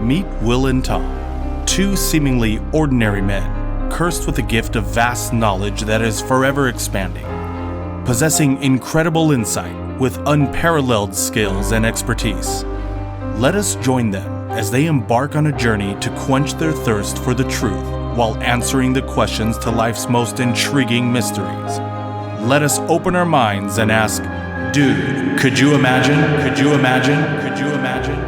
Meet Will and Tom, two seemingly ordinary men, cursed with a gift of vast knowledge that is forever expanding. Possessing incredible insight with unparalleled skills and expertise. Let us join them as they embark on a journey to quench their thirst for the truth while answering the questions to life's most intriguing mysteries. Let us open our minds and ask, dude, could you imagine? Could you imagine? Could you imagine?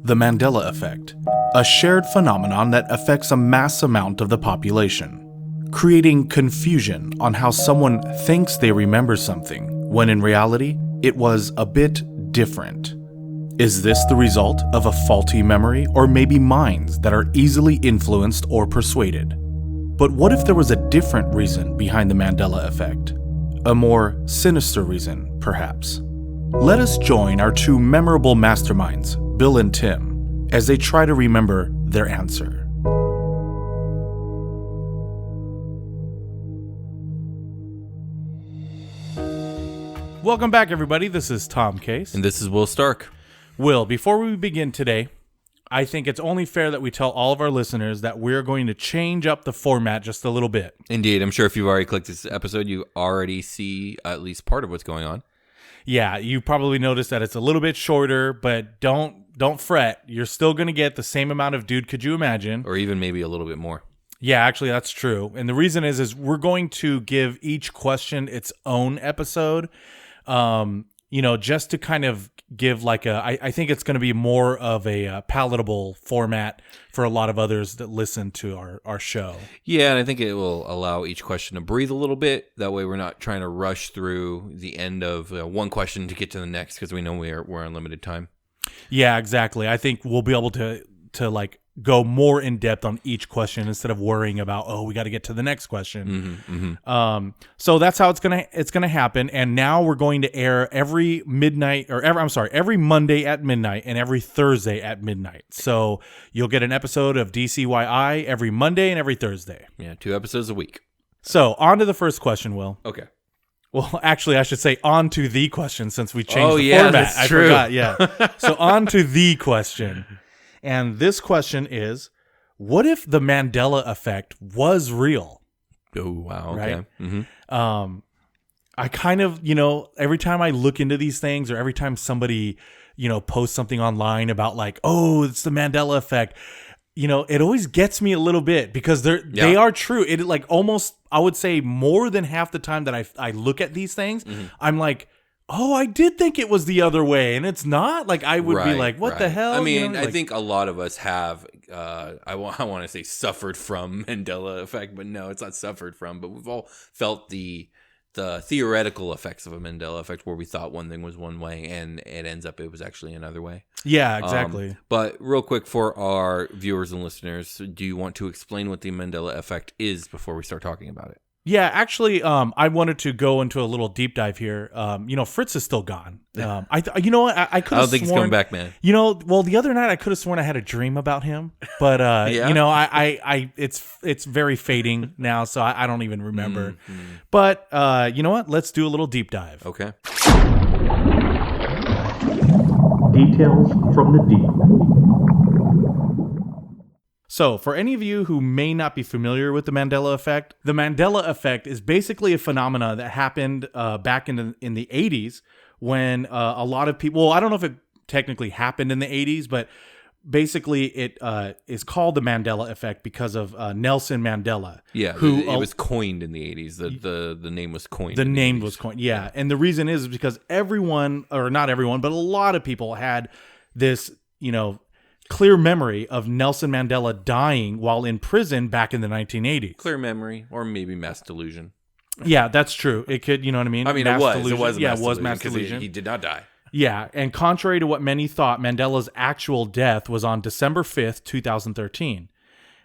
The Mandela Effect, a shared phenomenon that affects a mass amount of the population, creating confusion on how someone thinks they remember something, when in reality, it was a bit different. Is this the result of a faulty memory, or maybe minds that are easily influenced or persuaded? But what if there was a different reason behind the Mandela Effect? A more sinister reason, perhaps? Let us join our two memorable masterminds, Bill and Tim, as they try to remember their answer. Welcome back, everybody. This is Tom Case. And this is Will Stark. Will, before we begin today, I think it's only fair that we tell all of our listeners that we're going to change up the format just a little bit. Indeed. I'm sure if you've already clicked this episode, you already see at least part of what's going on. Yeah, you probably noticed that it's a little bit shorter, but don't fret. You're still going to get the same amount of Dude, Could You Imagine? Or even maybe a little bit more. Yeah, actually, that's true. And the reason is we're going to give each question its own episode, just to kind of give like I think it's going to be more of a palatable format for a lot of others that listen to our show. Yeah, and I think it will allow each question to breathe a little bit. That way we're not trying to rush through the end of one question to get to the next, because we know we're on limited time. Yeah, exactly. I think we'll be able to like go more in depth on each question instead of worrying about, we got to get to the next question. So that's how it's gonna happen. And now we're going to air every Monday at midnight and every Thursday at midnight. So you'll get an episode of DCYI every Monday and every Thursday. Yeah, 2 episodes a week. So on to the first question, Will. Okay. Well, actually, I should say on to the question, since we changed the format. That's true. I forgot, yeah. So on to the question. And this question is, what if the Mandela Effect was real? Oh, wow. Okay. Right? Mm-hmm. I kind of, every time I look into these things, or every time somebody, posts something online about like, it's the Mandela Effect, it always gets me a little bit, because they are true. It like almost, I would say more than half the time that I look at these things, I'm like, I did think it was the other way, and it's not. Like, I would be like, what the hell? I mean, I think a lot of us have, I want to say suffered from Mandela Effect, but no, it's not suffered from. But we've all felt the theoretical effects of a Mandela Effect, where we thought one thing was one way, and it was actually another way. Yeah, exactly. But real quick, for our viewers and listeners, do you want to explain what the Mandela Effect is before we start talking about it? Yeah, actually, I wanted to go into a little deep dive here. Fritz is still gone. I could have sworn, I don't think he's coming back, man. The other night I could have sworn I had a dream about him, but it's very fading now, so I don't even remember. Mm-hmm. But you know what? Let's do a little deep dive. Okay. Details from the deep. So, for any of you who may not be familiar with the Mandela Effect is basically a phenomena that happened back in the 80s, when a lot of people, well, I don't know if it technically happened in the 80s, but basically it is called the Mandela Effect because of Nelson Mandela. Yeah, it was coined in the 80s. The name was coined. The name was coined, yeah. And the reason is because everyone, or not everyone, but a lot of people had this, clear memory of Nelson Mandela dying while in prison back in the 1980s. Clear memory, or maybe mass delusion. Yeah, that's true. It could, you know what I mean? I mean, mass it was. delusion. It was yeah, it was mass delusion. He did not die. Yeah, and contrary to what many thought, Mandela's actual death was on December 5th, 2013.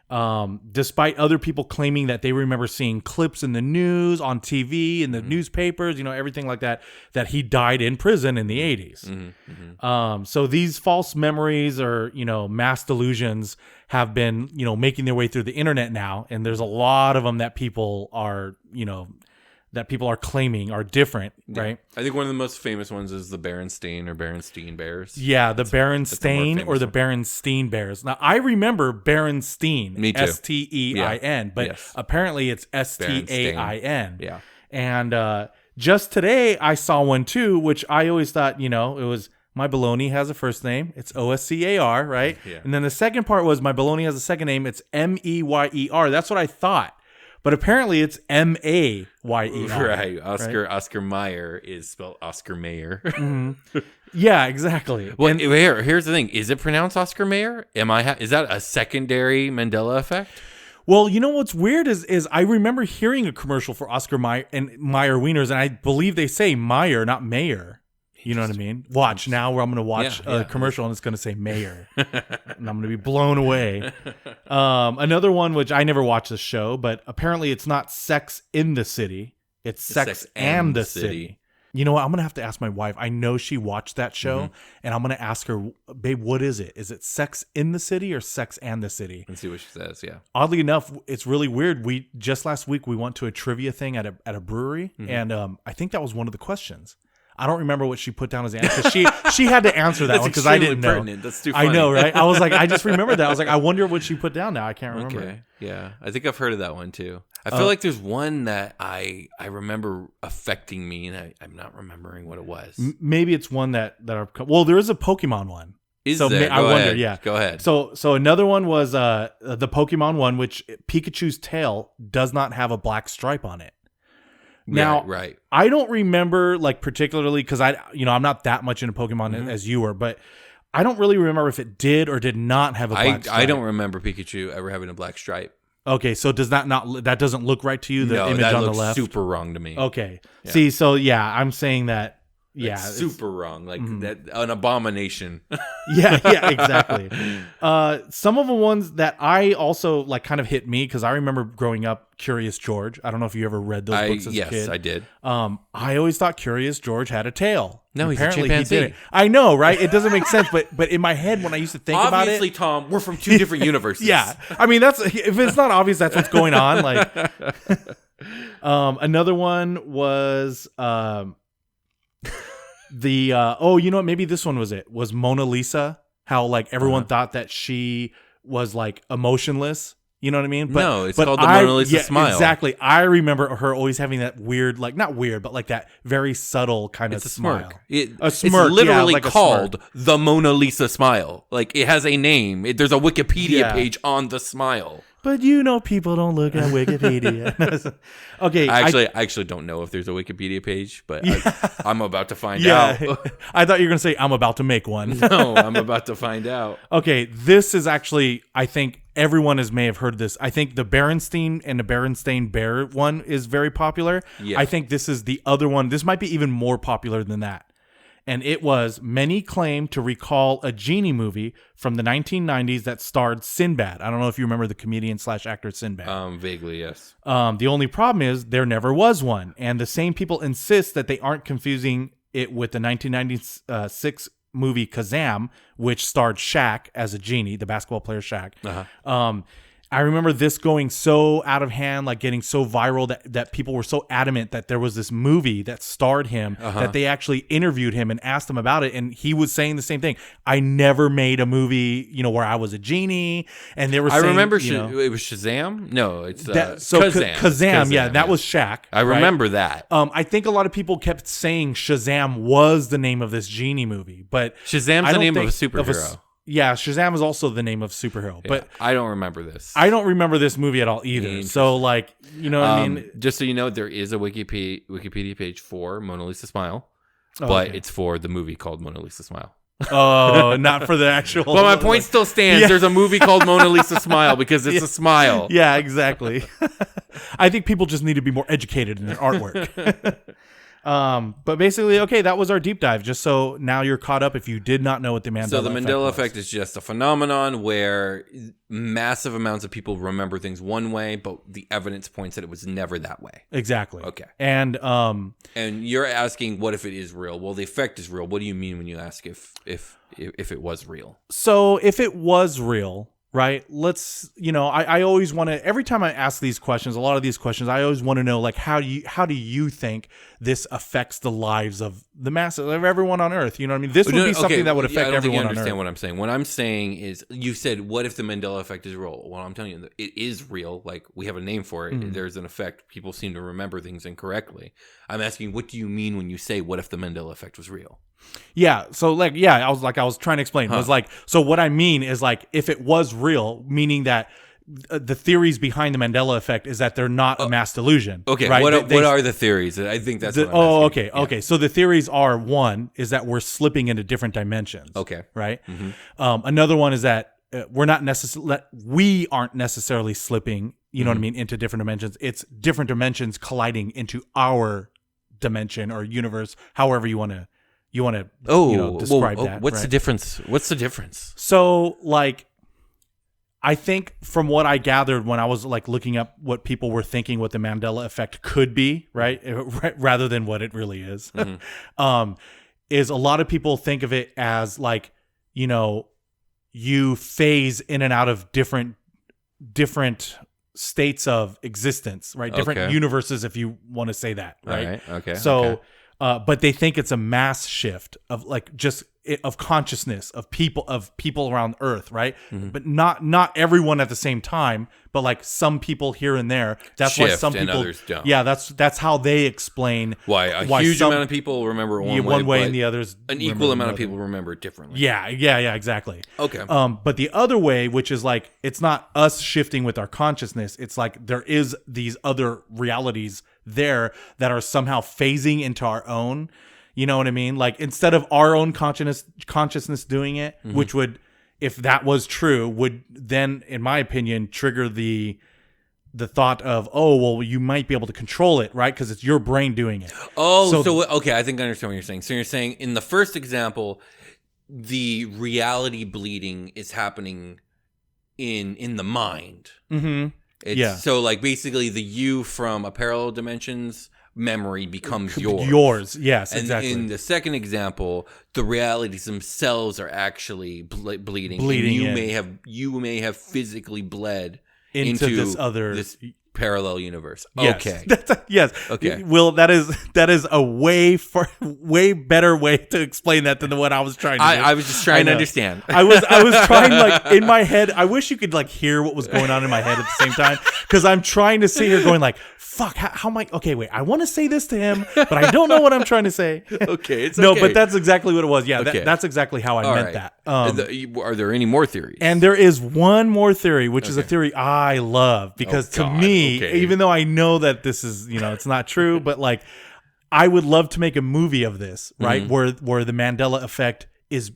Despite other people claiming that they remember seeing clips in the news, on TV, in the newspapers, everything like that he died in prison in the 80s. So these false memories or, mass delusions have been, making their way through the internet now. And there's a lot of them that people are, claiming are different, right? I think one of the most famous ones is the Berenstain or Berenstein Bears. Yeah, the Berenstain or the Berenstein Bears. Now, I remember Berenstein, Me too. Stein, but apparently it's Stain. Yeah. And just today, I saw one too, which I always thought, it was my baloney has a first name. It's Oscar, right? Yeah. And then the second part was my baloney has a second name. It's Meyer. That's what I thought. But apparently it's Mayer. Right. Oscar Mayer is spelled Oscar Mayer. Yeah, exactly. Well, here's the thing. Is it pronounced Oscar Mayer? Is that a secondary Mandela effect? Well, what's weird is I remember hearing a commercial for Oscar Mayer and Meyer Wieners, and I believe they say Meyer, not Mayer. You know what I mean? Watch now where I'm going to watch a commercial and it's going to say Mayer. And I'm going to be blown away. Another one, which I never watched the show, but apparently it's not Sex in the City. It's Sex and the City. You know what? I'm going to have to ask my wife. I know she watched that show and I'm going to ask her, babe, what is it? Is it Sex in the City or Sex and the City? And see what she says. Yeah. Oddly enough, it's really weird. Just last week, we went to a trivia thing at a brewery and I think that was one of the questions. I don't remember what she put down as answer. She had to answer that one because I didn't know. Pertinent. That's too funny. I know, right? I was like, I just remembered that. I was like, I wonder what she put down now. I can't remember. Okay. Yeah. I think I've heard of that one too. I feel like there's one that I remember affecting me and I'm not remembering what it was. Maybe it's one that well, there is a Pokemon one. Is there? I wonder, yeah. Go ahead. So another one was the Pokemon one, which Pikachu's tail does not have a black stripe on it. Now, right. I don't remember particularly because I'm not that much into Pokemon as you were, but I don't really remember if it did or did not have a black stripe. I don't remember Pikachu ever having a black stripe. Okay, so that doesn't look right to you? The image on the left, super wrong to me. Okay, yeah. See, so yeah, I'm saying that. Yeah, it's super wrong. Like that, an abomination. yeah, exactly. Some of the ones that I also kind of hit me because I remember growing up Curious George. I don't know if you ever read those books as a kid. Yes, I did. I always thought Curious George had a tail. No, apparently he's a chimpanzee. He didn't. I know, right? It doesn't make sense, but in my head when I used to think about it, obviously, Tom, we're from two different universes. Yeah, I mean if it's not obvious, that's what's going on. Another one was. You know what? Maybe this one was Mona Lisa. How everyone thought that she was emotionless. You know what I mean? But, no, it's called the Mona Lisa smile. Exactly. I remember her always having that weird, not weird, but that very subtle kind of smile. A smirk. It's literally called the Mona Lisa smile. It has a name. There's a Wikipedia page on the smile. But people don't look at Wikipedia. Okay. I actually don't know if there's a Wikipedia page, but I'm about to find out. I thought you were going to say, I'm about to make one. No, I'm about to find out. Okay. This is actually, I think everyone may have heard this. I think the Berenstein and the Berenstain Bear one is very popular. Yeah. I think this is the other one. This might be even more popular than that. And it was, many claim to recall a genie movie from the 1990s that starred Sinbad. I don't know if you remember the comedian / actor Sinbad. Vaguely, yes. The only problem is there never was one. And the same people insist that they aren't confusing it with the 1996 movie Kazam, which starred Shaq as a genie, the basketball player Shaq. Uh-huh. I remember this going so out of hand, getting so viral that people were so adamant that there was this movie that starred him that they actually interviewed him and asked him about it. And he was saying the same thing. I never made a movie, where I was a genie. And they were saying, I remember it was Shazam. No, it's Kazam. Kazam. Yeah, that was Shaq. I remember that. I think a lot of people kept saying Shazam was the name of this genie movie, but Shazam's the name of a superhero. Yeah, Shazam is also the name of superhero, but I don't remember this. I don't remember this movie at all either. So, what I mean? Just so you know, there is a Wikipedia page for Mona Lisa Smile, but it's for the movie called Mona Lisa Smile. Oh, not for the actual. But my point still stands. Yeah. There's a movie called Mona Lisa Smile because it's a smile. Yeah, exactly. I think people just need to be more educated in their artwork. But basically, okay, that was our deep dive. Just so now you're caught up if you did not know what the Mandela Effect was. So the Mandela Effect is just a phenomenon where massive amounts of people remember things one way, but the evidence points that it was never that way. Exactly. Okay. And you're asking, what if it is real? Well, the effect is real. What do you mean when you ask if it was real? So if it was real, right? Let's, I always want to, every time I ask these questions, a lot of these questions, I always want to know, like, how do you think this affects the lives of the masses, of everyone on Earth? You know what I mean? This would be something that would affect everyone on Earth. I don't think you understand what I'm saying. What I'm saying is, you said, what if the Mandela Effect is real? Well, I'm telling you, it is real. Like, we have a name for it. There's an effect. People seem to remember things incorrectly. I'm asking, what do you mean when you say, what if the Mandela Effect was real? Yeah. So I was trying to explain. It was like, so what I mean is, like, if it was real, meaning that the theories behind the Mandela Effect is that they're not a mass delusion. Okay. Right? What are the theories? I think that's what I'm asking. Okay. Yeah. Okay. So the theories are, one is that we're slipping into different dimensions. Okay. Right. Another one is that we aren't necessarily slipping, you know what I mean, into different dimensions. It's different dimensions colliding into our dimension or universe, however you want to describe that. What's the difference? What's the difference? So, like, I think from what I gathered when I was, like, looking up what people were thinking what the Mandela Effect could be, right, rather than what it really is, is a lot of people think of it as, like, you phase in and out of different states of existence, right? Different universes, if you want to say that, right? All right. Okay. So, but they think it's a mass shift of, like, just of consciousness of people around Earth, right? But not everyone at the same time, but, like, some people here and there. That's shift, why some people, and others don't. Yeah, that's how they explain why a huge amount of people remember one way, and the others an equal amount of people remember it differently. Yeah, exactly. Okay. But the other way, which is, like, it's not us shifting with our consciousness. It's like there is these other realities there that are somehow phasing into our own. You know what I mean? Like, instead of our own consciousness doing it, which would, if that was true, would then, in my opinion, trigger the thought of, oh, well, you might be able to control it, right? Because it's your brain doing it. Oh, so okay, I think I understand what you're saying. So you're saying, in the first example, the reality bleeding is happening in the mind. So, like, basically the you from a parallel dimensions memory becomes yours. Yes, and exactly. In the second example, the realities themselves are actually bleeding. And you may have physically bled into this parallel universe. Yes. Okay. Yes. Okay. Will, that is a way better way to explain that than what I was trying to do. I was just trying to understand. I was trying, like, in my head. I wish you could, like, hear what was going on in my head at the same time, because I'm trying to sit here going, like, fuck, how am I? Okay, wait, I want to say this to him, but I don't know what I'm trying to say. Okay, it's no, okay. But that's exactly what it was. Yeah, okay. That's exactly how I meant that. Are there any more theories? And there is one more theory, which is a theory I love, because to me, even though I know that this is, it's not true, but, like, I would love to make a movie of this, right? Where the Mandela Effect is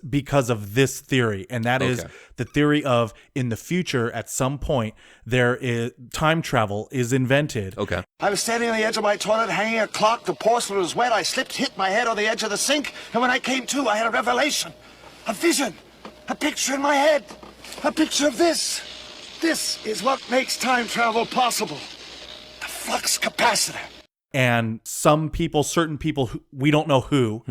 because of this theory, and that is the theory of, in the future, at some point, there is time travel is invented. Okay. I was standing on the edge of my toilet, hanging a clock. The porcelain was wet. I slipped, hit my head on the edge of the sink, and when I came to, I had a revelation, a vision, a picture in my head, a picture of this. This is what makes time travel possible. The flux capacitor. And certain people, we don't know who,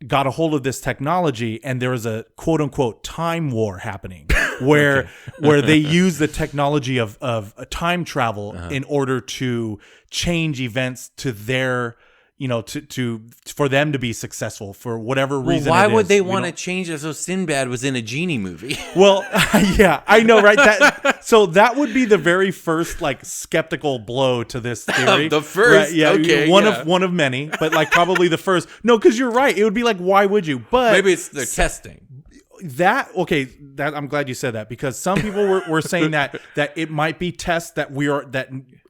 got a hold of this technology, and there was a quote unquote time war happening where they use the technology of time travel in order to change events to their, for them to be successful for whatever reason. Why would they want to change it so Sinbad was in a genie movie? Well, yeah, I know, right? So that would be the very first, like, skeptical blow to this theory. The first, right? Yeah, okay, one of many, but, like, probably the first. No, because you're right. It would be like, why would you? But maybe it's the testing. That I'm glad you said that, because some people were saying that it might be tests that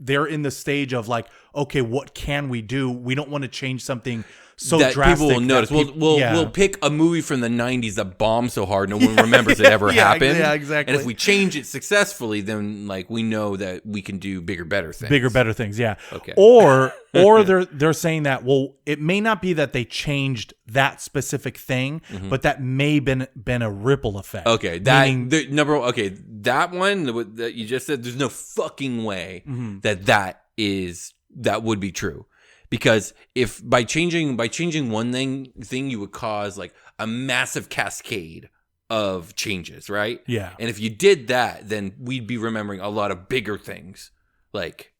they're in the stage of like, okay, what can we do? We don't want to change something so that drastic people will notice. We'll pick a movie from the 90s that bombed so hard no one remembers it ever happened. Yeah, exactly. And if we change it successfully, then like we know that we can do bigger, better things. Yeah. Okay. Or they're saying that, well, it may not be that they changed that specific thing, but that may been a ripple effect. Okay, that one that you just said, there's no fucking way that would be true. Because if by changing one thing you would cause like a massive cascade of changes, right? Yeah. And if you did that, then we'd be remembering a lot of bigger things. Like,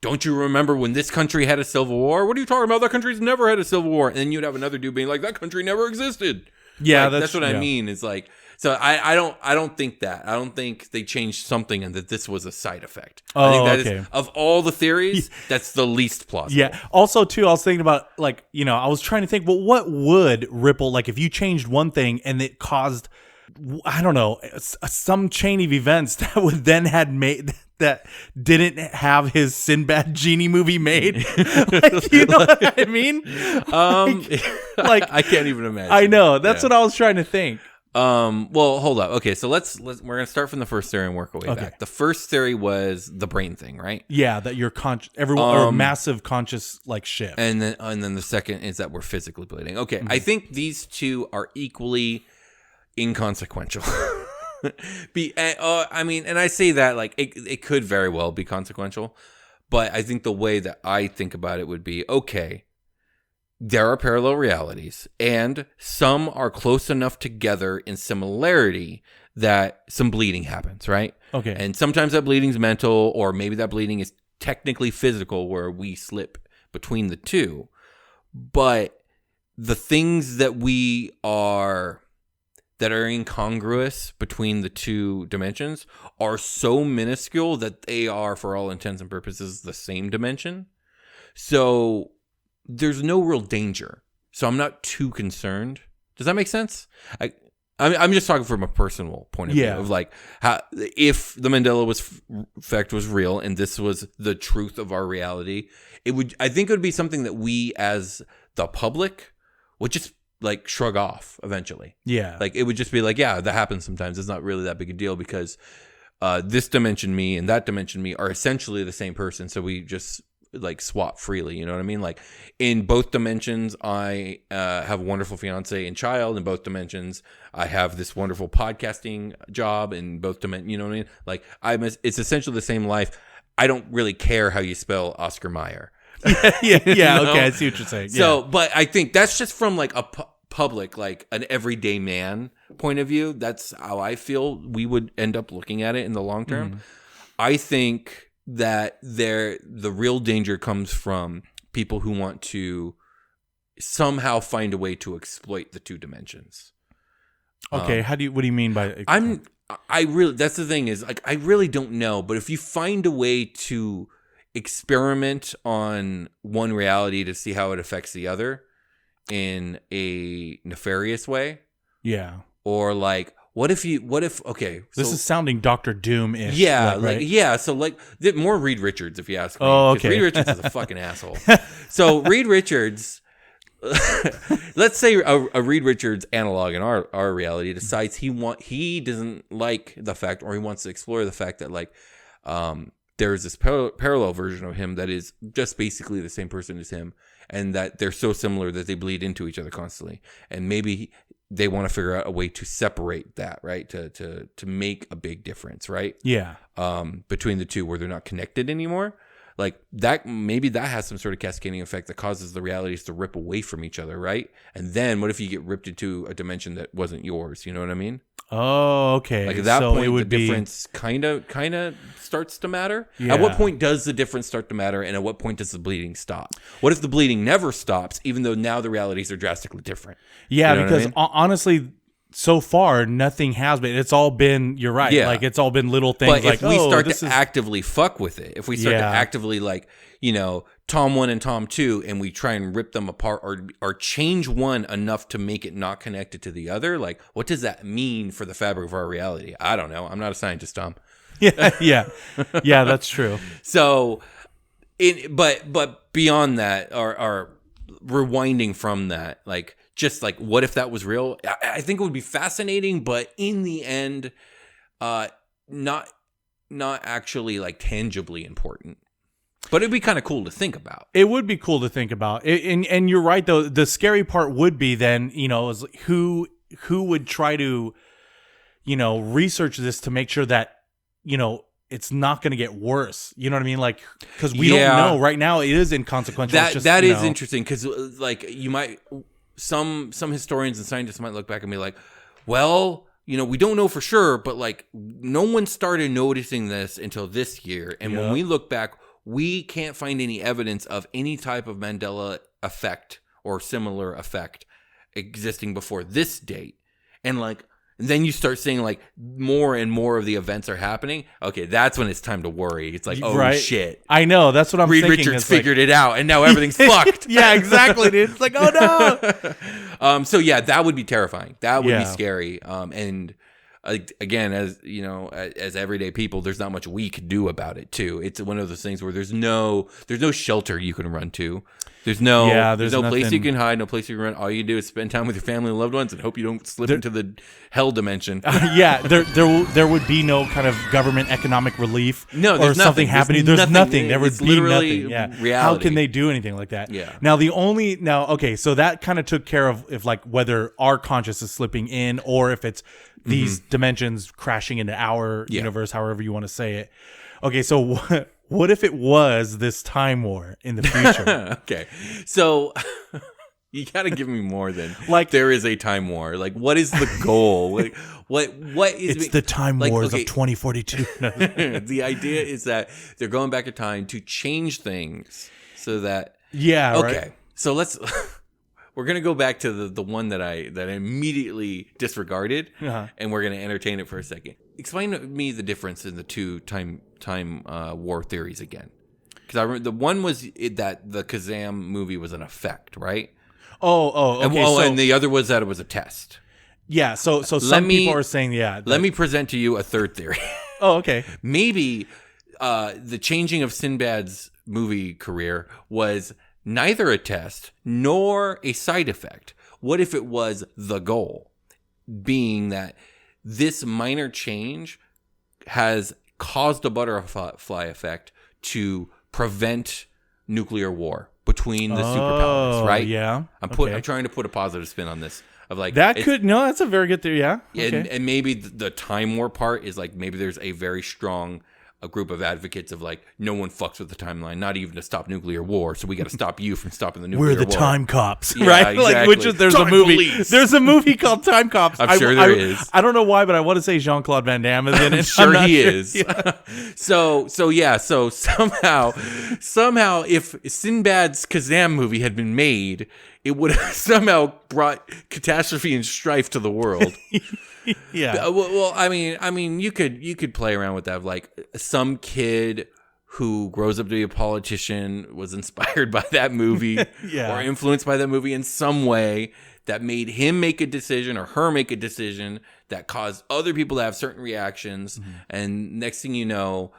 don't you remember when this country had a civil war? What are you talking about? That country's never had a civil war. And then you'd have another dude being like, that country never existed. Yeah, like, that's what I mean. It's like, so I don't think that. I don't think they changed something and that this was a side effect. I think that is, of all the theories, that's the least plausible. Yeah. Also, too, I was thinking about like, I was trying to think, well, what would ripple, like if you changed one thing and it caused, I don't know, some chain of events that would then had made that didn't have his Sinbad genie movie made. Like, you know what I mean? Like I can't even imagine. I know. That's what I was trying to think. Well, hold up. Okay, so let's we're gonna start from the first theory and work our way back. The first theory was the brain thing, right? Yeah, that you're everyone or massive conscious like shift. And then the second is that we're physically bleeding. Okay, I think these two are equally inconsequential. I mean, and I say that like it could very well be consequential, but I think the way that I think about it would be, okay, there are parallel realities, and some are close enough together in similarity that some bleeding happens, right? Okay. And sometimes that bleeding's mental, or maybe that bleeding is technically physical, where we slip between the two. But the things that are incongruous between the two dimensions are so minuscule that they are, for all intents and purposes, the same dimension. So there's no real danger. So I'm not too concerned. Does that make sense? I'm just talking from a personal point of view of like how, if the Mandela effect was real and this was the truth of our reality, I think it would be something that we as the public would just like shrug off eventually. Yeah. Like it would just be like, yeah, that happens sometimes. It's not really that big a deal because this dimension me and that dimension me are essentially the same person. So we just like swap freely, you know what I mean? Like in both dimensions, I have a wonderful fiance and child. In both dimensions, I have this wonderful podcasting job. In both dimensions, you know what I mean? Like it's essentially the same life. I don't really care how you spell Oscar Mayer. Yeah. Okay, I see what you're saying. So, but I think that's just from like a public, like an everyday man point of view. That's how I feel we would end up looking at it in the long term. Mm-hmm. I think that the real danger comes from people who want to somehow find a way to exploit the two dimensions. Okay, what do you mean by that's the thing is like I really don't know, but if you find a way to experiment on one reality to see how it affects the other in a nefarious way. Yeah. Or like this is sounding Dr. Doom-ish. Yeah, right? So like more Reed Richards, if you ask me. Oh, okay. Reed Richards is a fucking asshole. So Reed Richards, let's say a Reed Richards analog in our reality decides he doesn't like the fact, or he wants to explore the fact that like there's this parallel version of him that is just basically the same person as him, and that they're so similar that they bleed into each other constantly, and maybe they want to figure out a way to separate that, right? To make a big difference, right? Yeah. Between the two, where they're not connected anymore. Like that, maybe that has some sort of cascading effect that causes the realities to rip away from each other, right? And then what if you get ripped into a dimension that wasn't yours? You know what I mean? Oh, okay. Like at that point, the difference kind of starts to matter. Yeah. At what point does the difference start to matter, and at what point does the bleeding stop? What if the bleeding never stops, even though now the realities are drastically different? Yeah, you know because honestly, so far nothing has been. It's all been. You're right. Yeah. Like it's all been little things. But like, if we start to actively fuck with it, if we start to actively like, Tom 1 and Tom 2, and we try and rip them apart or change one enough to make it not connected to the other, like what does that mean for the fabric of our reality? I don't know. I'm not a scientist, Tom. Yeah, that's true. So, but beyond that, or rewinding from that, like just like what if that was real? I think it would be fascinating, but in the end, not actually like tangibly important. But it'd be kind of cool to think about. It would be cool to think about. And you're right, though. The scary part would be then, is who would try to, research this to make sure that, it's not going to get worse. You know what I mean? Like, because we don't know right now. It is inconsequential. That is interesting because, like, you might some historians and scientists might look back and be like, well, we don't know for sure, but like, no one started noticing this until this year, and when we look back, we can't find any evidence of any type of Mandela effect or similar effect existing before this date. And like, then you start seeing like more and more of the events are happening. Okay, that's when it's time to worry. It's like, oh shit. I know. That's what I'm Reed thinking. Richards figured it out, and now everything's fucked. Yeah, exactly, dude. It's like, oh no. So yeah, that would be terrifying. That would be scary. And again, as as everyday people, there's not much we could do about it too. It's one of those things where there's no shelter you can run to. There's no place you can hide, no place you can run. All you do is spend time with your family and loved ones and hope you don't slip into the hell dimension. There would be no kind of government economic relief or something happening. There's nothing. There would be nothing. Yeah. Reality. How can they do anything like that? Yeah. Okay, so that kind of took care of if like whether our conscious is slipping in or if it's these dimensions crashing into our universe, however you want to say it. Okay, so what if it was this time war in the future? Okay, so you got to give me more than like there is a time war. Like, what is the goal? Like, what is it's the time wars of 2042. The idea is that they're going back in time to change things so that okay. Right. So we're gonna go back to the one that I immediately disregarded, and we're gonna entertain it for a second. Explain to me the difference in the two time war theories again, because I remember the one was that the Kazam movie was an effect, right? Okay. And the other was that it was a test. Yeah. So some people are saying let me present to you a third theory. Oh, okay. Maybe the changing of Sinbad's movie career was neither a test nor a side effect. What if it was the goal, being that this minor change has caused a butterfly effect to prevent nuclear war between the superpowers, right? Yeah. I'm trying to put a positive spin on this. Of like that that's a very good theory. Yeah. Okay. And maybe the time war part is like maybe there's a very strong group of advocates of like no one fucks with the timeline, not even to stop nuclear war. So we got to stop you from stopping the nuclear war. We're the time cops, yeah, right? Exactly. Like there's a movie. Police. There's a movie called Time Cops. I'm sure there is. I don't know why, but I want to say Jean-Claude Van Damme is in it. I'm sure he is. Yeah. So somehow, if Sinbad's Kazam movie had been made, it would have somehow brought catastrophe and strife to the world. Yeah. Well, I mean, you could play around with that. Like some kid who grows up to be a politician was inspired by that movie or influenced by that movie in some way that made him make a decision or her make a decision that caused other people to have certain reactions. Mm-hmm. And next thing you know,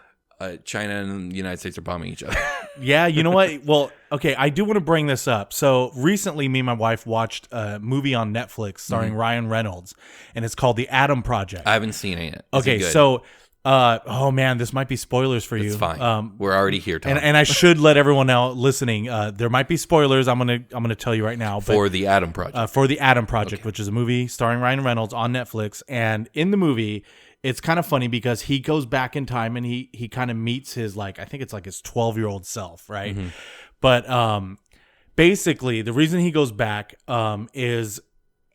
China and the United States are bombing each other. Yeah, you know what? Well, okay, I do want to bring this up. So recently, me and my wife watched a movie on Netflix starring Ryan Reynolds, and it's called The Atom Project. I haven't seen it yet. Okay, so, oh man, this might be spoilers for you. It's fine. We're already here, Tom. And I should let everyone know listening, there might be spoilers. I'm gonna tell you right now. For The Atom Project. For The Atom Project, which is a movie starring Ryan Reynolds on Netflix, and in the movie, it's kind of funny because he goes back in time and he kind of meets his, like, I think it's like his 12-year-old self, right? Mm-hmm. But basically, the reason he goes back is,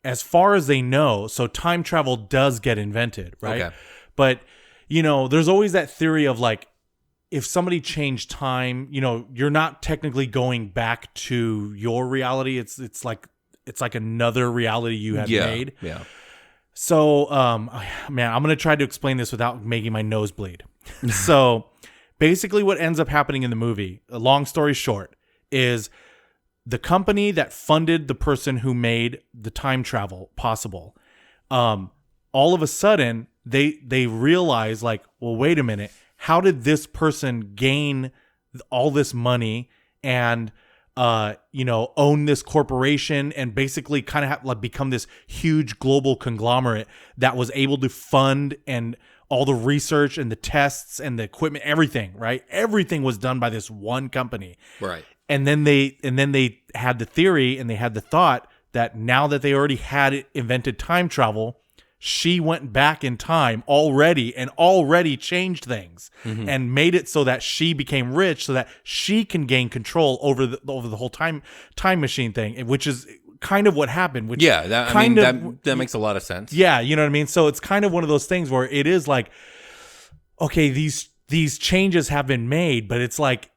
as far as they know, so time travel does get invented, right? Okay. But, there's always that theory of, like, if somebody changed time, you're not technically going back to your reality. It's like another reality you had made. Yeah. So, man, I'm going to try to explain this without making my nose bleed. So, basically what ends up happening in the movie, a long story short, is the company that funded the person who made the time travel possible, all of a sudden they realize like, well, wait a minute, how did this person gain all this money and own this corporation and basically kind of have like become this huge global conglomerate that was able to fund and all the research and the tests and the equipment, everything, right? Everything was done by this one company. Right. And then they had the theory and they had the thought that now that they already had invented time travel, she went back in time already and already changed things and made it so that she became rich so that she can gain control over the whole time machine thing, which is kind of what happened. Which that makes a lot of sense. Yeah, you know what I mean? So it's kind of one of those things where it is like, okay, these changes have been made, but it's like,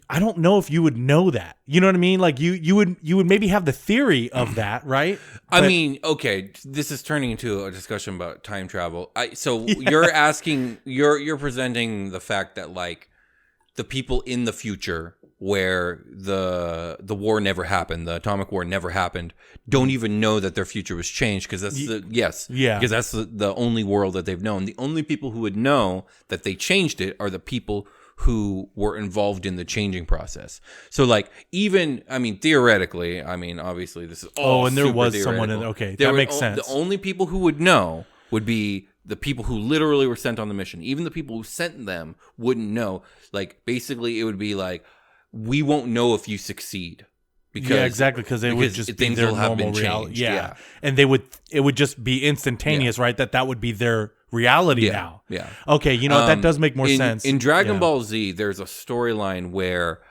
I don't know if you would know that. You know what I mean? Like you would maybe have the theory of that, right? I mean, okay, this is turning into a discussion about time travel. You're asking, you're presenting the fact that like the people in the future where the war never happened, the atomic war never happened, don't even know that their future was changed because that's because that's the only world that they've known. The only people who would know that they changed it are the people who were involved in the changing process. So like theoretically, obviously this is all and there was someone in that makes sense. The only people who would know would be the people who literally were sent on the mission. Even the people who sent them wouldn't know. Like basically it would be like, we won't know if you succeed. Because it would just be their normal reality. Yeah. And it would just be instantaneous, right? That would be their reality now. Yeah. Okay, you know what? That does make more sense. In Dragon Ball Z, there's a storyline where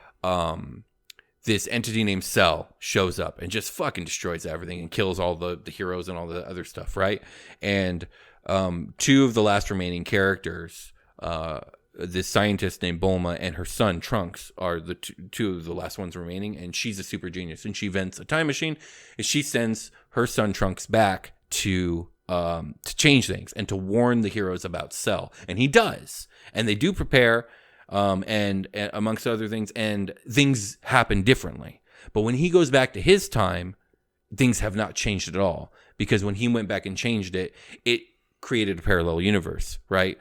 this entity named Cell shows up and just fucking destroys everything and kills all the heroes and all the other stuff, right? And two of the last remaining characters, this scientist named Bulma and her son Trunks are the two of the last ones remaining, and she's a super genius, and she invents a time machine, and she sends her son Trunks back to change things and to warn the heroes about Cell, and he does, and they do prepare, and amongst other things, and things happen differently. But when he goes back to his time, things have not changed at all, because when he went back and changed it created a parallel universe, right?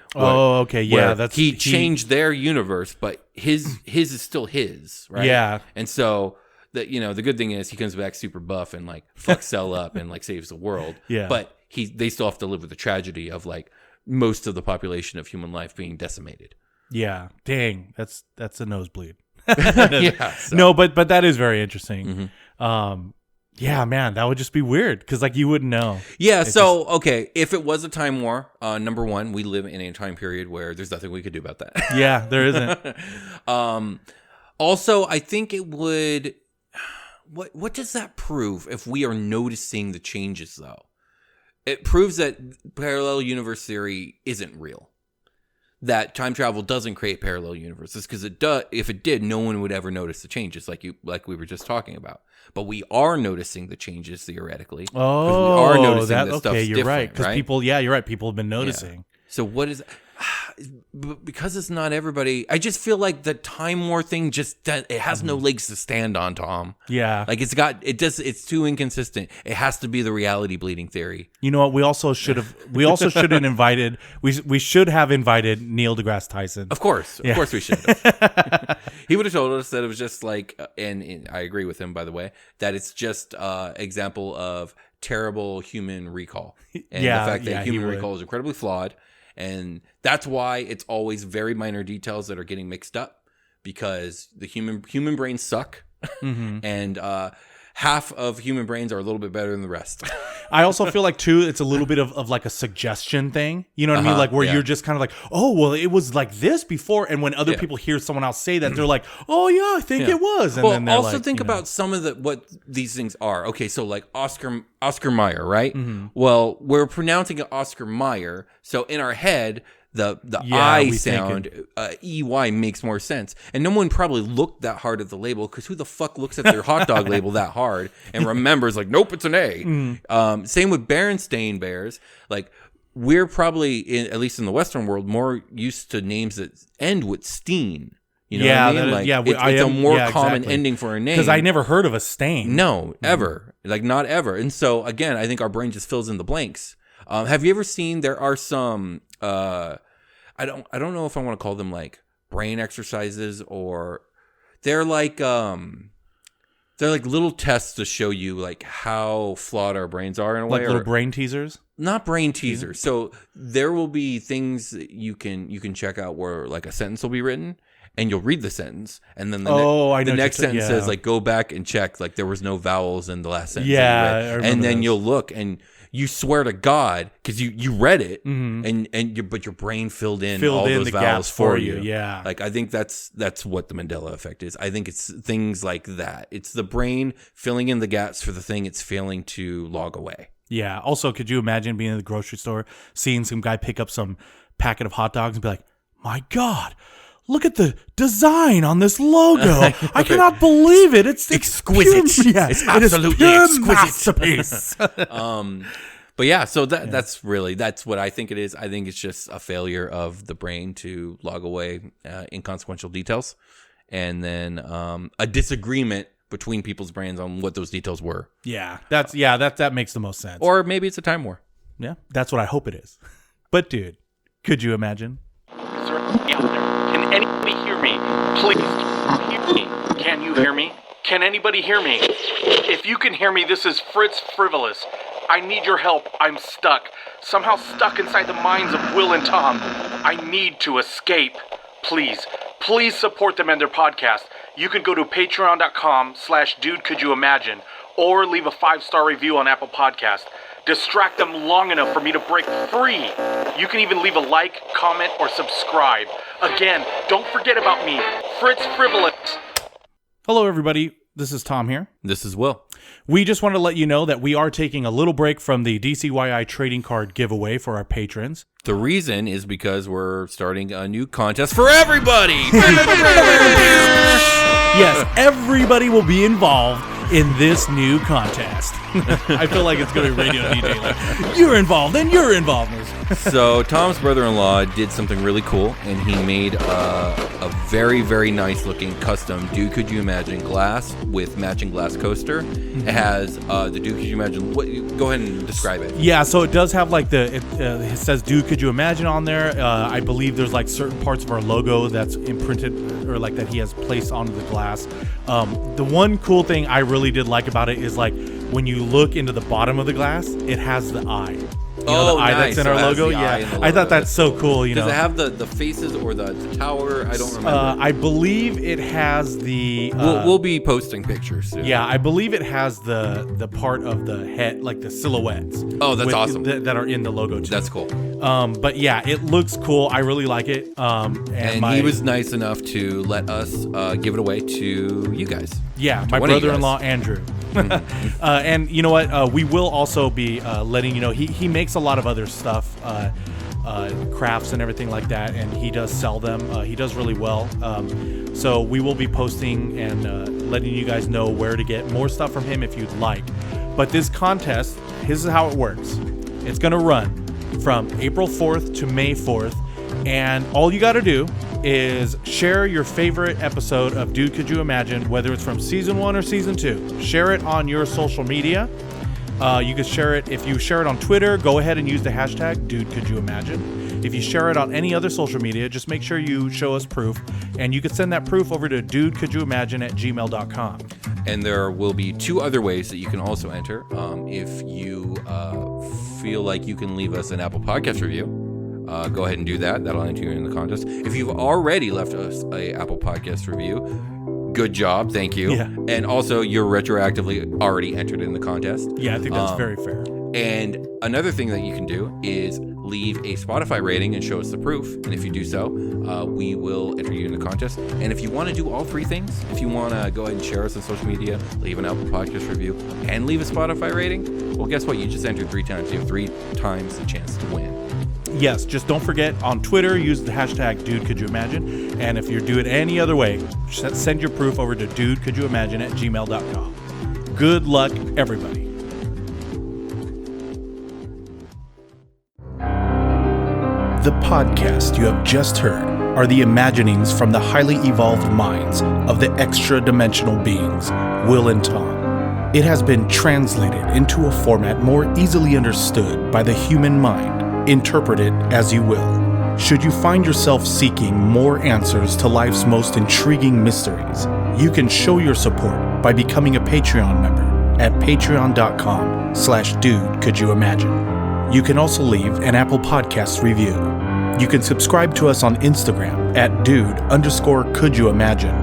He changed their universe, but his is still his, right? Yeah. And so the good thing is he comes back super buff and like fucks Cell up and like saves the world. Yeah. But they still have to live with the tragedy of like most of the population of human life being decimated. Yeah. Dang, that's a nosebleed. Yeah. So. No, but that is very interesting. Mm-hmm. Yeah, man, that would just be weird because like you wouldn't know. Yeah, so okay, if it was a time war, number one, we live in a time period where there's nothing we could do about that. Yeah, there isn't. Also, I think it would. What does that prove if we are noticing the changes though? It proves that parallel universe theory isn't real. That time travel doesn't create parallel universes because it does. If it did, no one would ever notice the changes, like we were just talking about. But we are noticing the changes theoretically. Oh, we are noticing that stuff's you're right. Because right? you're right. People have been noticing. Yeah. So what is? Because it's not everybody. I just feel like the time war thing it has no legs to stand on, Tom. Yeah, like it's too inconsistent. It has to be the reality bleeding theory. You know what? We should have invited Neil deGrasse Tyson. Of course we should have. He would have told us that it was just like, and I agree with him, by the way, that it's just example of terrible human recall, and the fact that human recall is incredibly flawed. And that's why it's always very minor details that are getting mixed up, because the human brains suck, and half of human brains are a little bit better than the rest. I also feel like too, it's a little bit of like a suggestion thing. You know what I mean? Like where you're just kind of like, oh, well, it was like this before. And when other people hear someone else say that, they're like, oh yeah, I think it was. And then they're also think about some of what these things are. Okay, so like Oscar Mayer, right? Mm-hmm. Well, we're pronouncing it Oscar Mayer. So in our head, the I sound, EY makes more sense. And no one probably looked that hard at the label, because who the fuck looks at their hot dog label that hard and remembers like, nope, it's an A. Mm. Same with Berenstain Bears. Like we're probably, at least in the Western world, more used to names that end with Steen. You know what I mean? It's a more common ending for a name. Because I never heard of a stain. No, ever. Like not ever. And so again, I think our brain just fills in the blanks. Have you ever seen? There are some. I don't know if I want to call them like brain exercises, or they're like little tests to show you like how flawed our brains are in a way. Like little brain teasers? Not brain teasers. So there will be things that you can check out where like a sentence will be written, and you'll read the sentence, and then the next sentence says like go back and check like there was no vowels in the last sentence. Yeah, that you read. And then you'll look and you swear to God, because you read it, but your brain filled in all those the vowels gaps for you. Yeah, like I think that's what the Mandela Effect is. I think it's things like that. It's the brain filling in the gaps for the thing it's failing to log away. Yeah. Also, could you imagine being in the grocery store, seeing some guy pick up some packet of hot dogs and be like, "My God, look at the design on this logo! I cannot believe it. It's exquisite. Pure, it's absolutely exquisite." Masterpiece. But yeah, so that's what I think it is. I think it's just a failure of the brain to log away inconsequential details, and then a disagreement between people's brains on what those details were. That makes the most sense. Or maybe it's a time war. Yeah, that's what I hope it is. But dude, could you imagine? Sir, can anybody hear me? Please, hear me. Can you hear me? Can anybody hear me? If you can hear me, this is Fritz Frivolous. I need your help. I'm stuck. Somehow stuck inside the minds of Will and Tom. I need to escape. Please support them and their podcast. You can go to patreon.com/dudecouldyouimagine or leave a 5-star review on Apple Podcast. Distract them long enough for me to break free. You can even leave a like, comment, or subscribe. Again, don't forget about me, Fritz Frivolous. Hello, everybody. This is Tom here. This is Will. We just want to let you know that we are taking a little break from the DCYI trading card giveaway for our patrons. The reason is because we're starting a new contest for everybody. Yes, everybody will be involved in this new contest. I feel like it's going to be radio DJ. Like, you're involved and you're involved. So Tom's brother-in-law did something really cool, and he made a very, very nice looking custom Dude Could You Imagine glass with matching glass coaster. It has the Dude Could You Imagine. Go ahead and describe it. Yeah, so it does have like it says Dude Could You Imagine on there. I believe there's like certain parts of our logo that's imprinted or like that he has placed onto the glass. The one cool thing I really did like about it is like when you look into the bottom of the glass, it has the eye. The eye nice. that's in our logo. Yeah, I thought that's so cool. Does it have the faces or the tower? I don't remember. I believe it has the. We'll be posting pictures soon. Yeah, I believe it has the part of the head, like the silhouettes. Oh, that's awesome. That are in the logo too. That's cool. But yeah, it looks cool. I really like it. And he was nice enough to let us give it away to you guys. Yeah, my brother-in-law Andrew. And you know what? We will also be letting you know he makes a lot of other stuff, crafts and everything like that, and he does sell them. He does really well. So we will be posting and letting you guys know where to get more stuff from him if you'd like. But this contest, this is how it works. It's going to run from April 4th to May 4th, and all you got to do is share your favorite episode of Dude Could You Imagine, whether it's from season 1 or season 2. Share it on your social media. You can share it. If you share it on Twitter, go ahead and use the hashtag Dude Could You Imagine. If you share it on any other social media, just make sure you show us proof, and you can send that proof over to dudecouldyoumagine@gmail.com. And there will be 2 other ways that you can also enter. If you feel like you can leave us an Apple Podcast review, go ahead and do that. That'll enter you in the contest. If you've already left us a Apple Podcast review, good job. Thank you. Yeah. And also, you're retroactively already entered in the contest. Yeah, I think that's very fair. And another thing that you can do is leave a Spotify rating and show us the proof. And if you do so, we will enter you in the contest. And if you want to do all 3 things, if you want to go ahead and share us on social media, leave an Apple Podcast review, and leave a Spotify rating, well, guess what? You just entered 3 times. You have 3 times the chance to win. Yes, just don't forget on Twitter, use the hashtag Dude Could You Imagine. And if you're doing it any other way, send your proof over to dudecouldyoumagine@gmail.com. Good luck, everybody. The podcast you have just heard are the imaginings from the highly evolved minds of the extra-dimensional beings, Will and Tom. It has been translated into a format more easily understood by the human mind. Interpret it as you will. Should you find yourself seeking more answers to life's most intriguing mysteries, you can show your support by becoming a Patreon member at patreon.com/dude-could-you-imagine. You can also leave an Apple Podcast review. You can subscribe to us on Instagram at dude_could-you-imagine,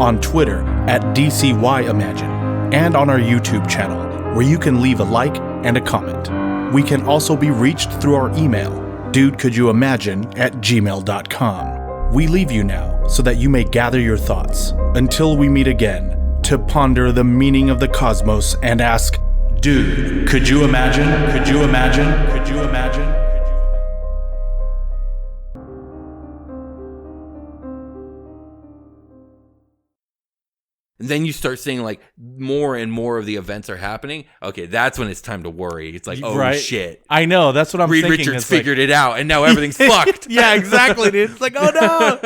on Twitter at DCYimagine, and on our YouTube channel, where you can leave a like and a comment. We can also be reached through our email, dudecouldyoumagine@gmail.com. We leave you now so that you may gather your thoughts until we meet again to ponder the meaning of the cosmos and ask, dude, could you imagine? Could you imagine? Could you imagine? And then you start seeing like more and more of the events are happening. Okay, that's when it's time to worry. It's like, oh Right. shit. I know, that's what I'm Reed thinking. Richards It's like- figured it out, and now everything's fucked. Yeah, exactly, dude. It's like, oh no!